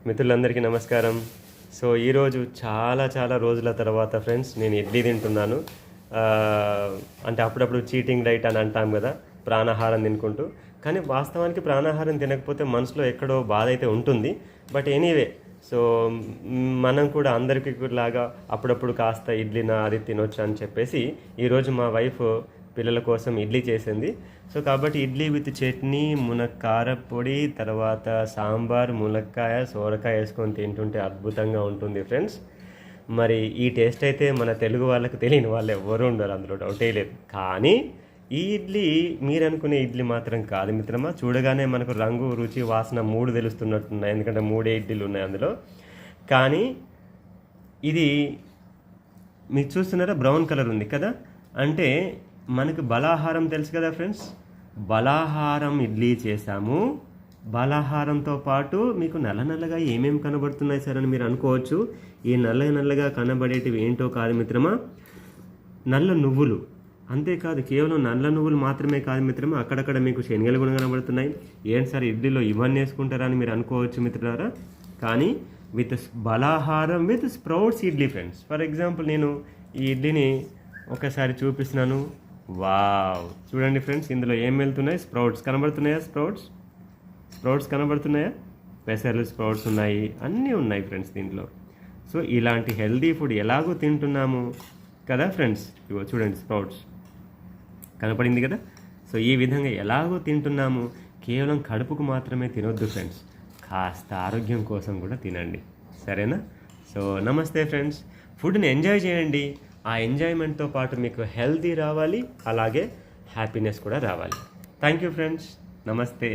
మిత్రులందరికీ నమస్కారం. సో ఈరోజు చాలా రోజుల తర్వాత ఫ్రెండ్స్ నేను ఇడ్లీ తింటున్నాను. అంటే అప్పుడప్పుడు చీటింగ్ డైట్ అని అంటాం కదా, ప్రాణాహారం తినుకుంటూ. కానీ వాస్తవానికి ప్రాణాహారం తినకపోతే మనసులో ఎక్కడో బాధ అయితే ఉంటుంది. బట్ ఎనీవే, సో మనం కూడా అందరికీ లాగా అప్పుడప్పుడు కాస్త ఇడ్లీనా అది తినొచ్చు అని చెప్పేసి ఈరోజు మా వైఫ్ పిల్లల కోసం ఇడ్లీ చేసింది. సో కాబట్టి ఇడ్లీ విత్ చట్నీ, మునక్కార పొడి, తర్వాత సాంబార్, మునక్కాయ, సోరకాయ వేసుకొని తింటుంటే అద్భుతంగా ఉంటుంది ఫ్రెండ్స్. మరి ఈ టేస్ట్ అయితే మన తెలుగు వాళ్ళకి తెలియని వాళ్ళు ఎవరు ఉండరు, అందులో డౌటే లేదు. కానీ ఈ ఇడ్లీ మీరు అనుకునే ఇడ్లీ మాత్రం కాదు మిత్రమా. చూడగానే మనకు రంగు, రుచి, వాసన మూడు తెలుస్తున్నట్టున్నాయి, ఎందుకంటే మూడే ఇడ్లీలు ఉన్నాయి అందులో. కానీ ఇది మీకు చూస్తున్నారా, బ్రౌన్ కలర్ ఉంది కదా, అంటే మనకు బలాహారం తెలుసు కదా ఫ్రెండ్స్. బలాహారం ఇడ్లీ చేశాము. బలాహారంతో పాటు మీకు నల్లగా ఏమేమి కనబడుతున్నాయి సార్ అని మీరు అనుకోవచ్చు. ఈ నల్లగా కనబడేటివి ఏంటో కాదు మిత్రమా, నల్ల నువ్వులు. అంతేకాదు, కేవలం నల్ల నువ్వులు మాత్రమే కాదు మిత్రమా, అక్కడక్కడ మీకు శనగలు కూడా కనబడుతున్నాయి. ఏంటి సార్ ఇడ్లీలో ఇవన్నీ వేసుకుంటారా అని మీరు అనుకోవచ్చు మిత్రులారా. కానీ విత్ బలాహారం with sprouts idli friends. For example నేను ఈ ఇడ్లీని ఒకసారి చూపిస్తున్నాను. వావ్, చూడండి ఫ్రెండ్స్, ఇందులో ఏం వెళ్తున్నాయి? స్ప్రౌట్స్ కనబడుతున్నాయా? స్ప్రౌట్స్ కనబడుతున్నాయా? పెసర్లు, స్ప్రౌట్స్ ఉన్నాయి, అన్నీ ఉన్నాయి ఫ్రెండ్స్ దీంట్లో. సో ఇలాంటి హెల్దీ ఫుడ్ ఎలాగో తింటున్నాము కదా ఫ్రెండ్స్. ఇగో చూడండి, స్ప్రౌట్స్ కనపడింది కదా. సో ఈ విధంగా ఎలాగో తింటున్నాము. కేవలం కడుపుకు మాత్రమే తినొద్దు ఫ్రెండ్స్, కాస్త ఆరోగ్యం కోసం కూడా తినండి, సరేనా? సో నమస్తే ఫ్రెండ్స్. ఫుడ్ని ఎంజాయ్ చేయండి. ఆ ఎంజాయ్మెంట్తో పాటు మీకు హెల్తీ రావాలి, అలాగే హ్యాపీనెస్ కూడా రావాలి. Thank you friends. నమస్తే.